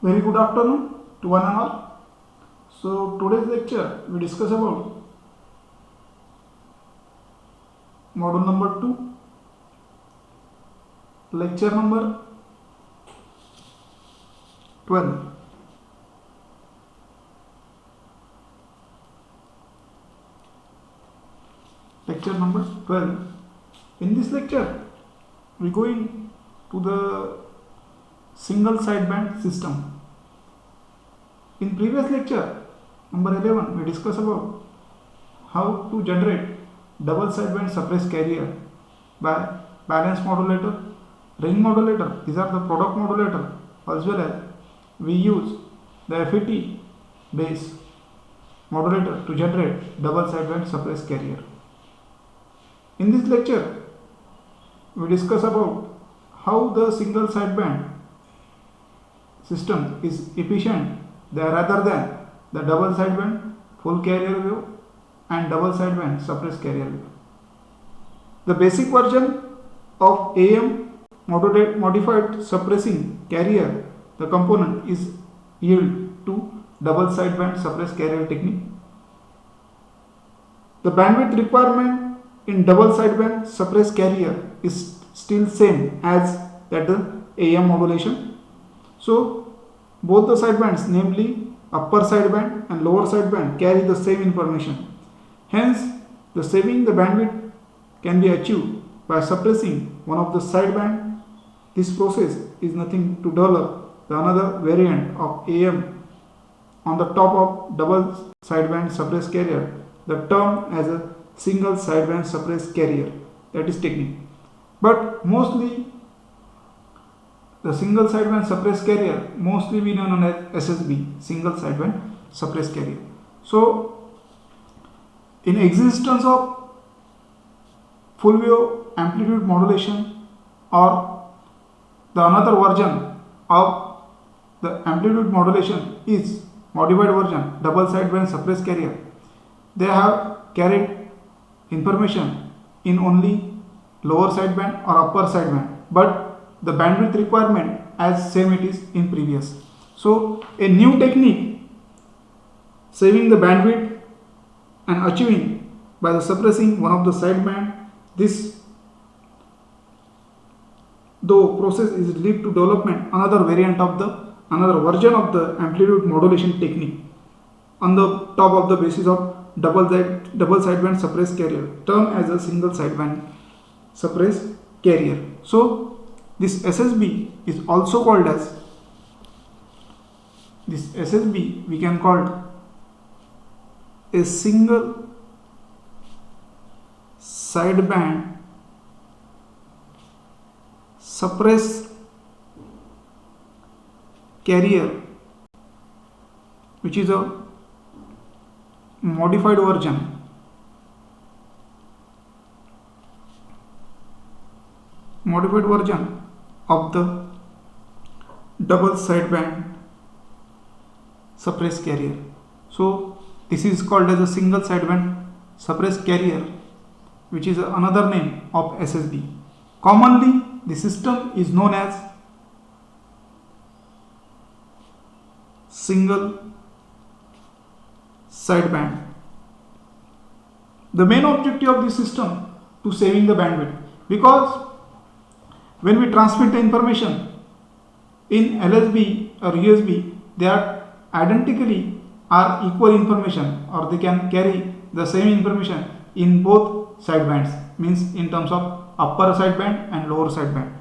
Very good afternoon to one and all. So today's lecture we discuss about module number 2, lecture number 12. Lecture number 12. In this lecture we going to the single sideband system. In previous lecture number 11 we discussed about how to generate double sideband suppressed carrier by balance modulator, ring modulator. These are the product modulator, as well as we use the FET based modulator to generate double sideband suppressed carrier. In this lecture we discuss about how the single sideband system is efficient rather than the double sideband full carrier wave and double sideband suppressed carrier wave. The basic version of AM modified suppressing carrier, the component is yield to double sideband suppressed carrier technique. The bandwidth requirement in double sideband suppressed carrier is still same as that the AM modulation. So both the sidebands, namely upper sideband and lower sideband, carry the same information. Hence, the saving the bandwidth can be achieved by suppressing one of the sideband. This process is nothing to develop the another variant of AM on the top of double sideband suppressed carrier, the term as a single sideband suppressed carrier, that is technique. But mostly the single sideband suppressed carrier mostly we know as SSB, single sideband suppressed carrier. So in existence of full wave amplitude modulation or the another version of the amplitude modulation is modified version double sideband suppressed carrier. They have carried information in only lower sideband or upper sideband, but the bandwidth requirement as same it is in previous. So a new technique saving the bandwidth and achieving by the suppressing one of the sideband. This though process is lead to development another variant of the another version of the amplitude modulation technique on the top of the basis of double sideband suppressed carrier, termed as a single sideband suppressed carrier. So this SSB is also called as we can call a single sideband suppressed carrier, which is a modified version of the double sideband suppressed carrier. So this is called as a single sideband suppressed carrier, which is another name of SSB. Commonly the system is known as single sideband. The main objective of this system to saving the bandwidth, because when we transmit the information in LSB or USB, they are identically are equal information, or they can carry the same information in both sidebands, means in terms of upper sideband and lower sideband.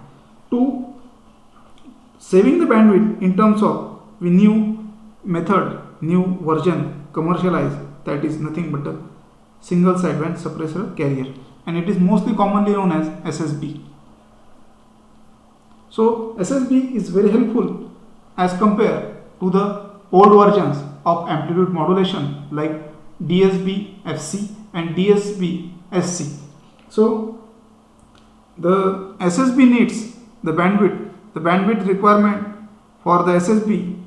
To saving the bandwidth in terms of we new method, new version commercialized, that is nothing but a single sideband suppressor carrier, and it is mostly commonly known as SSB. So SSB is very helpful as compared to the old versions of amplitude modulation like DSB FC and DSB SC. So the SSB needs the bandwidth requirement for the SSB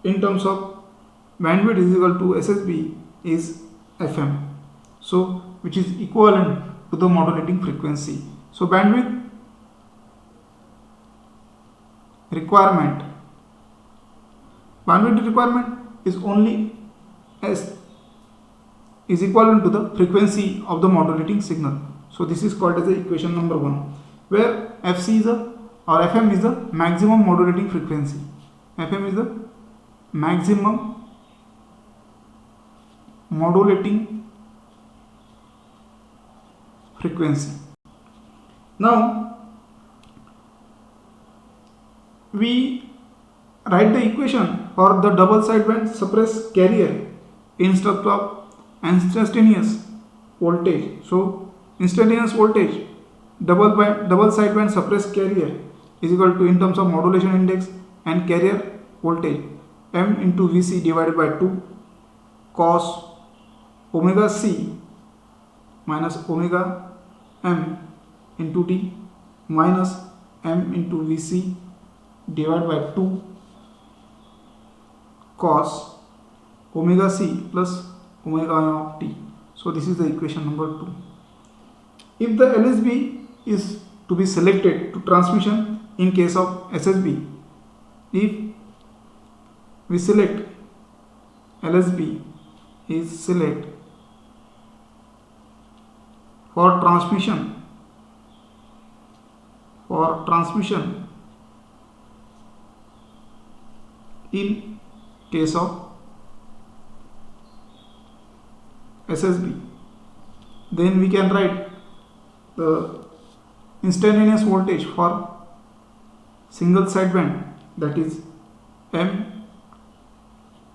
in terms of bandwidth is equal to SSB is FM, so which is equivalent to the modulating frequency. So bandwidth requirement Bandwidth requirement is only as is equivalent to the frequency of the modulating signal. So this is called as the equation number 1, where FC is FM is the maximum modulating frequency. FM is the maximum modulating frequency. Now we write the equation for the double sideband suppressed carrier instead of instantaneous voltage. So instantaneous voltage double sideband suppressed carrier is equal to, in terms of modulation index and carrier voltage, m into Vc divided by 2 cos omega c minus omega m into t minus m into Vc divided by 2 cos omega c plus omega m of t. So this is the equation number 2. If the LSB is to be selected to transmission in case of SSB, if we select LSB is select for transmission in case of SSB, then we can write the instantaneous voltage for single sideband, that is m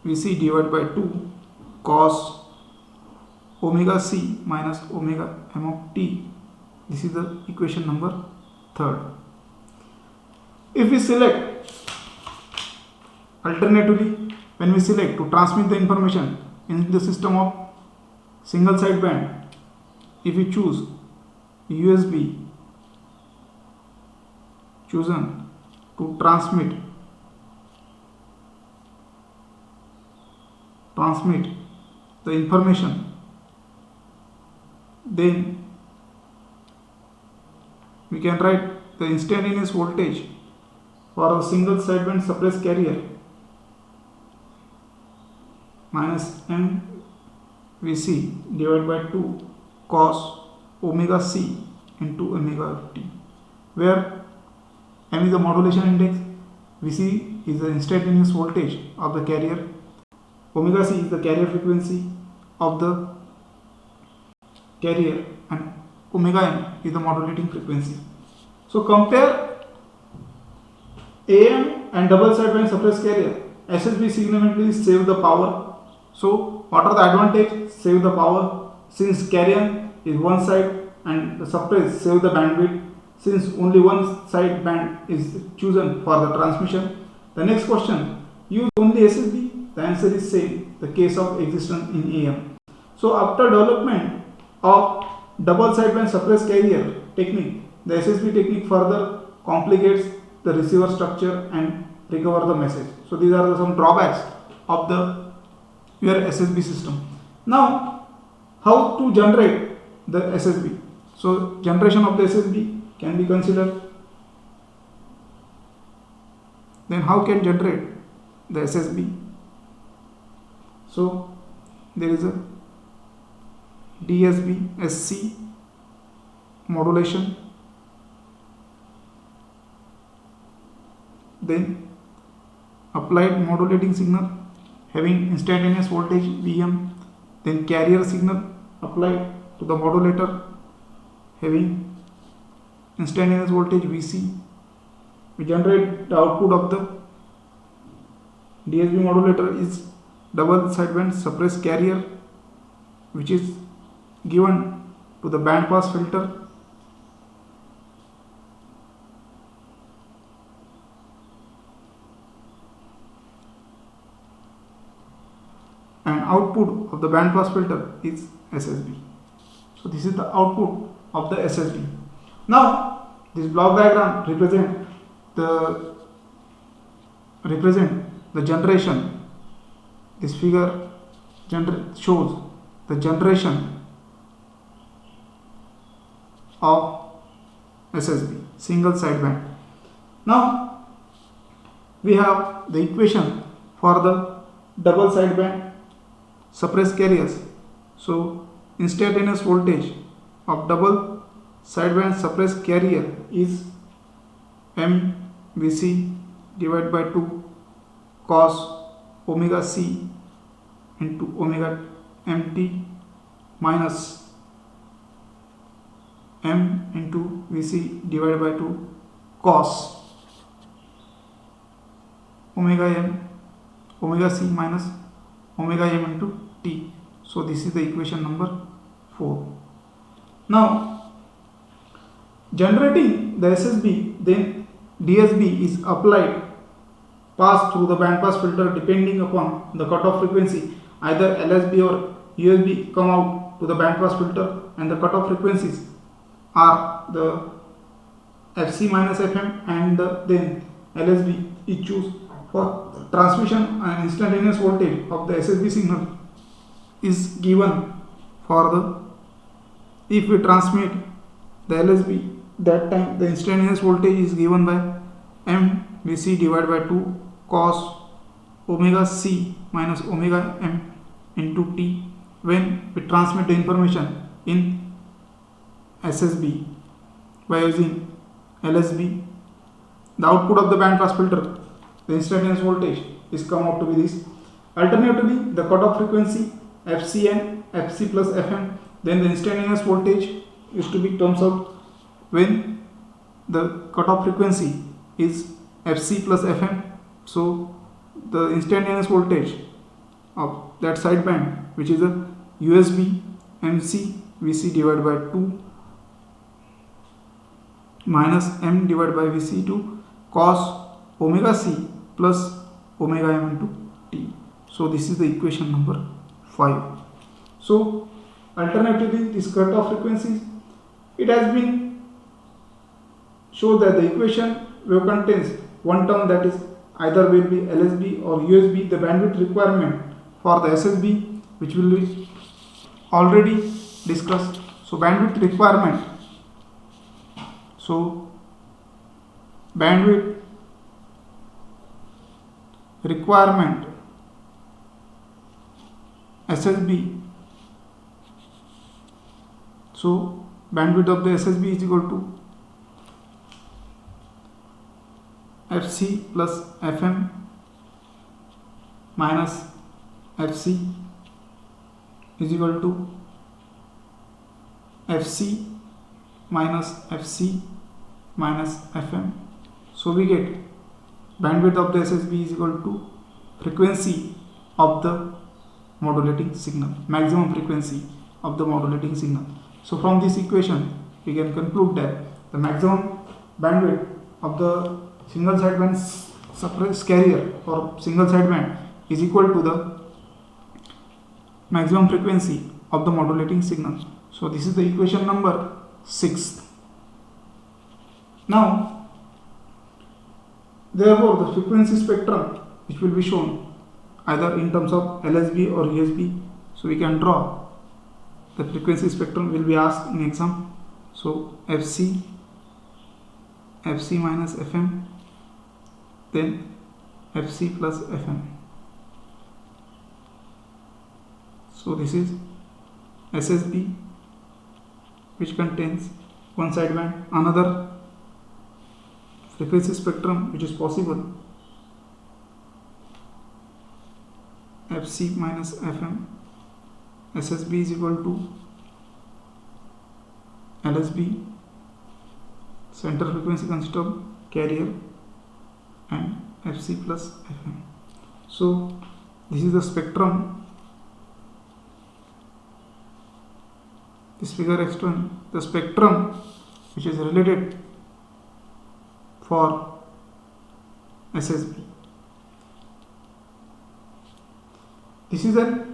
Vc divided by 2 cos omega c minus omega m of t. This is the equation number 3. If we select alternatively, when we select to transmit the information in the system of single sideband, if we choose USB chosen to transmit the information, then we can write the instantaneous voltage for a single sideband suppressed carrier minus m Vc divided by 2 cos omega c into omega t, where m is the modulation index, Vc is the instantaneous voltage of the carrier, omega c is the carrier frequency of the carrier, and omega m is the modulating frequency. So compare AM and double sideband suppressed carrier. SSB significantly save the power. So what are the advantages? Save the power, since carrier is one side, and the suppressed save the bandwidth, since only one side band is chosen for the transmission. The next question, use only SSB? The answer is same, the case of existence in AM. So after development of double sideband suppressed carrier technique, the SSB technique further complicates the receiver structure and recover the message. So these are some drawbacks of your SSB system. Now, how to generate the SSB? So generation of the SSB can be considered. Then how can generate the SSB? So there is a DSB SC modulation, then applied modulating signal having instantaneous voltage Vm, then carrier signal applied to the modulator having instantaneous voltage Vc. We generate the output of the DSB modulator is double sideband suppressed carrier, which is given to the band pass filter, and output of the band pass filter is SSB. So this is the output of the SSB. Now this block diagram represent the generation. This figure shows the generation of SSB, single sideband. Now we have the equation for the double sideband suppressed carriers. So instantaneous voltage of double sideband suppressed carrier is MVC divided by 2 cos omega c into omega mt minus m into Vc divided by 2 cos omega c minus omega m into t. So this is the equation number 4. Now generating the SSB, then DSB is applied, passed through the band pass filter depending upon the cutoff frequency. Either LSB or USB come out to the band pass filter, and the cutoff frequencies are the FC minus FM and then LSB is choose for transmission, and instantaneous voltage of the SSB signal is given for the, if we transmit the LSB, that time the instantaneous voltage is given by MVC divided by 2 cos omega c minus omega m into t. When we transmit the information in SSB by using LSB, the output of the band pass filter, the instantaneous voltage is come out to be this. Alternatively, the cutoff frequency FCN, FC plus FM, then the instantaneous voltage is to be comes out when the cutoff frequency is FC plus FM. So the instantaneous voltage of that sideband, which is a USB MC Vc divided by 2 minus m divided by Vc2 cos omega c plus omega m into t. So this is the equation number 5. So alternatively, this cutoff frequencies, it has been shown that the equation wave contains one term, that is either will be LSB or USB. The bandwidth requirement for the SSB, which will be already discussed. So bandwidth requirement, so bandwidth requirement SSB, so bandwidth of the SSB is equal to FC plus FM minus FC is equal to FC minus FC minus FM. So we get bandwidth of the SSB is equal to frequency of the modulating signal, maximum frequency of the modulating signal. So from this equation we can conclude that the maximum bandwidth of the single sideband suppressed carrier or single sideband is equal to the maximum frequency of the modulating signal. So this is the equation number 6. Now therefore the frequency spectrum, which will be shown either in terms of LSB or USB, so we can draw the frequency spectrum will be asked in exam. So FC minus FM, then FC plus FM. So this is SSB, which contains one sideband. Another frequency spectrum which is possible, FC minus FM. SSB is equal to LSB, center frequency consists of carrier, and FC plus FM. So this is the spectrum. This figure explains the spectrum which is related for SSB. This is a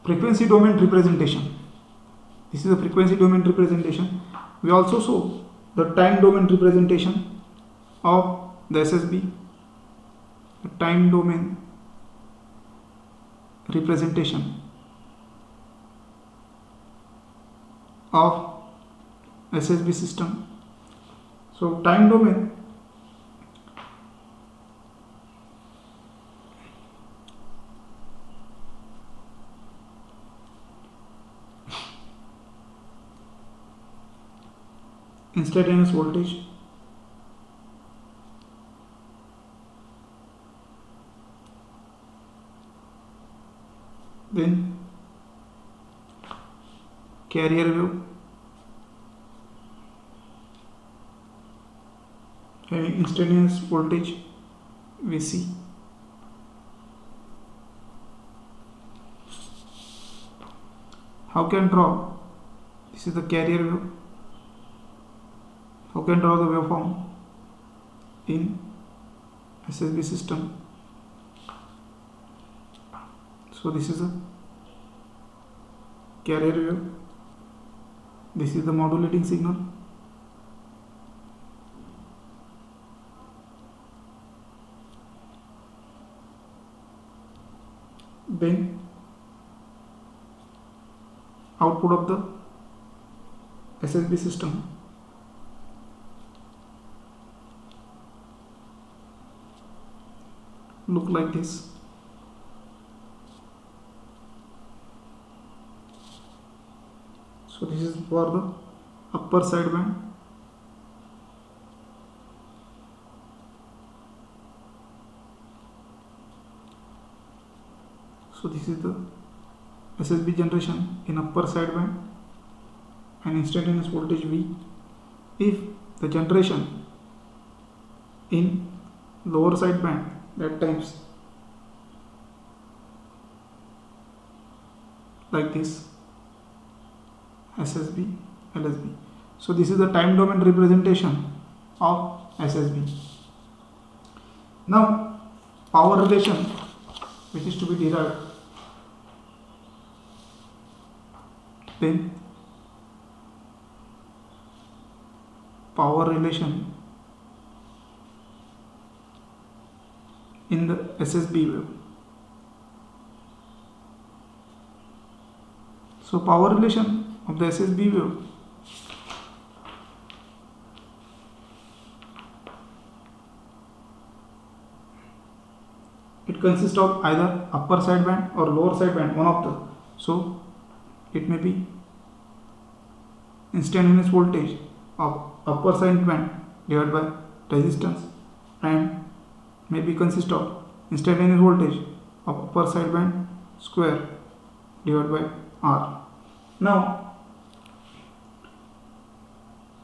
frequency domain representation. This is a frequency domain representation. We also saw the time domain representation of the SSB. The time domain representation of SSB system. So time domain instantaneous voltage, then carrier wave having instantaneous voltage Vc. How can draw? This is the carrier wave. How can draw the waveform in SSB system? So this is a carrier wave. This is the modulating signal. Then output of the SSB system look like this. So this is for the upper sideband. So this is the SSB generation in upper sideband and instantaneous voltage V. If the generation in lower sideband, that times like this, SSB, LSB. So this is the time domain representation of SSB. Now power relation which is to be derived. Then power relation in the SSB wave. So power relation of the SSB wave it consists of either upper sideband or lower sideband, one of the. So it may be instantaneous voltage of upper sideband divided by resistance, and may be consist of instantaneous voltage of upper sideband square divided by R. Now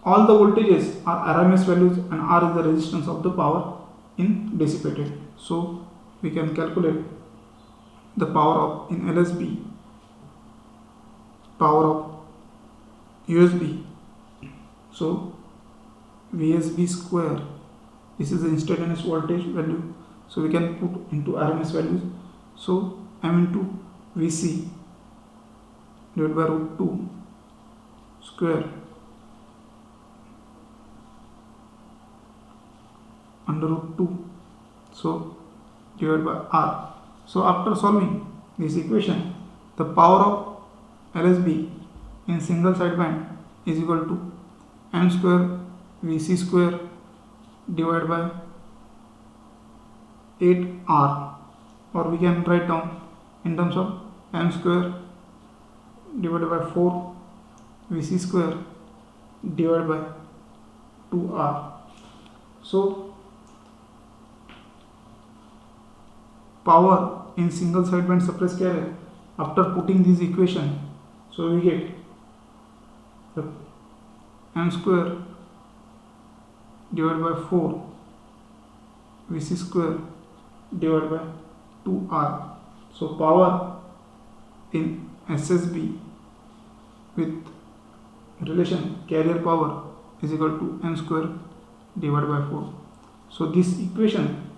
all the voltages are RMS values and R is the resistance of the power in dissipated. So we can calculate the power of in LSB, power of USB. So VSB square, this is the instantaneous voltage value, so we can put into RMS values. So M into Vc divided by root 2 square under root 2, so divided by R. So after solving this equation, the power of LSB in single sideband is equal to M square Vc square divided by 8R, or we can write down in terms of M square divided by 4 Vc square divided by 2R. So power in single sideband suppressed carrier, after putting this equation, so we get the M square divided by 4 Vc square divided by 2R. So power in SSB with relation carrier power is equal to M square divided by 4. So this equation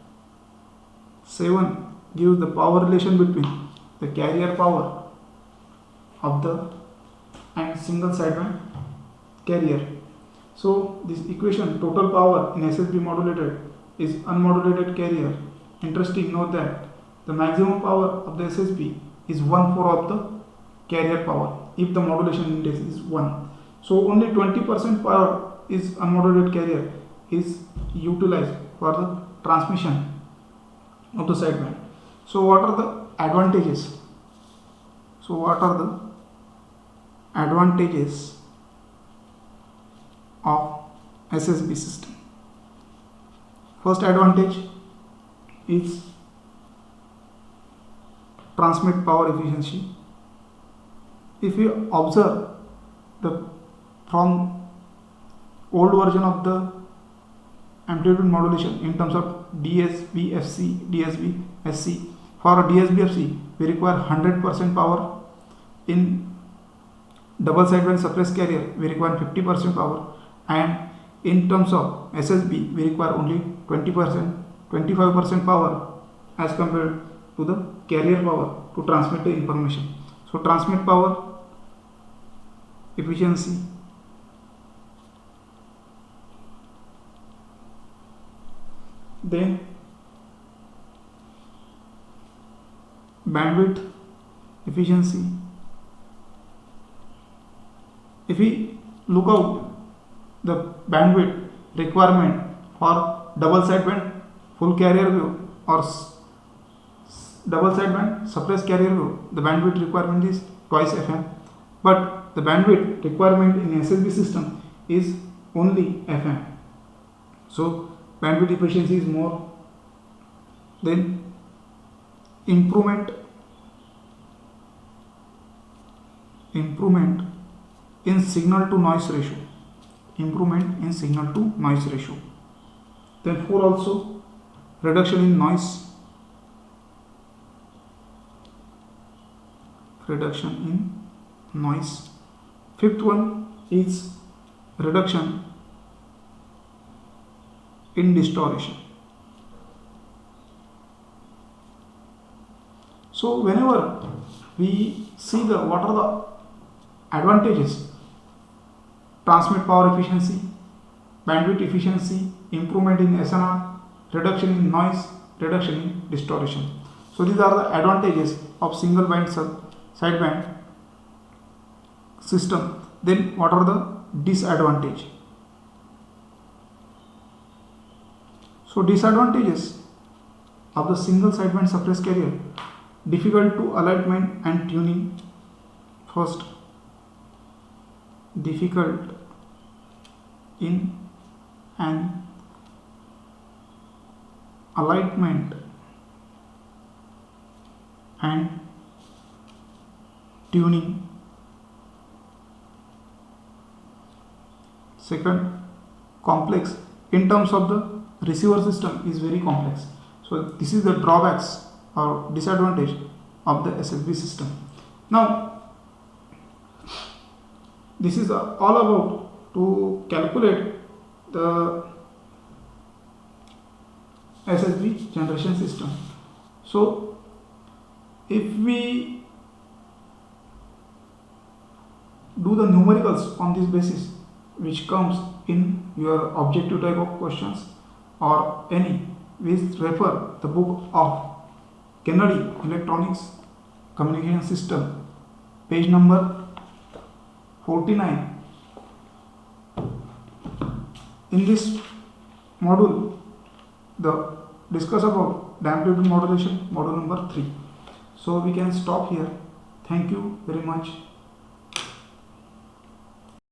7 gives the power relation between the carrier power of the and single sideband carrier. So this equation total power in SSB modulated is unmodulated carrier. Interesting, note that the maximum power of the SSB is 1/4 of the carrier power if the modulation index is 1. So only 20% power is unmodulated carrier is utilized for the transmission of the sideband. So what are the advantages? So what are the advantages of SSB system. First advantage is transmit power efficiency. If you observe the from old version of the amplitude modulation in terms of DSB-FC, DSB-SC, for DSB-FC we require 100% power. In double sideband suppressed carrier we require 50% power, and in terms of SSB we require only 20%, 25% power as compared to the carrier power to transmit the information. So transmit power efficiency, then bandwidth efficiency. If we look out the bandwidth requirement for double sideband full carrier wave or double sideband suppressed carrier wave, the bandwidth requirement is twice FM, but the bandwidth requirement in SSB system is only FM. So bandwidth efficiency is more. Then improvement in signal to noise ratio. Improvement in signal to noise ratio. Then 4 also reduction in noise. Reduction in noise. 5th one is reduction in distortion. So whenever we see what are the advantages: transmit power efficiency, bandwidth efficiency, improvement in SNR, reduction in noise, reduction in distortion. So these are the advantages of single band sideband system. Then what are the disadvantages? So disadvantages of the single sideband suppressed carrier: difficult to alignment and tuning. First, difficult in an alignment and tuning. Second, complex in terms of the receiver system is very complex. So this is the drawbacks or disadvantage of the SSB system. Now this is all about to calculate the SSB generation system. So if we do the numericals on this basis, which comes in your objective type of questions or any, we refer the book of Kennedy Electronics Communication System, page number 49. In this module, the discuss about the amplitude modulation, module number 3. So we can stop here. Thank you very much.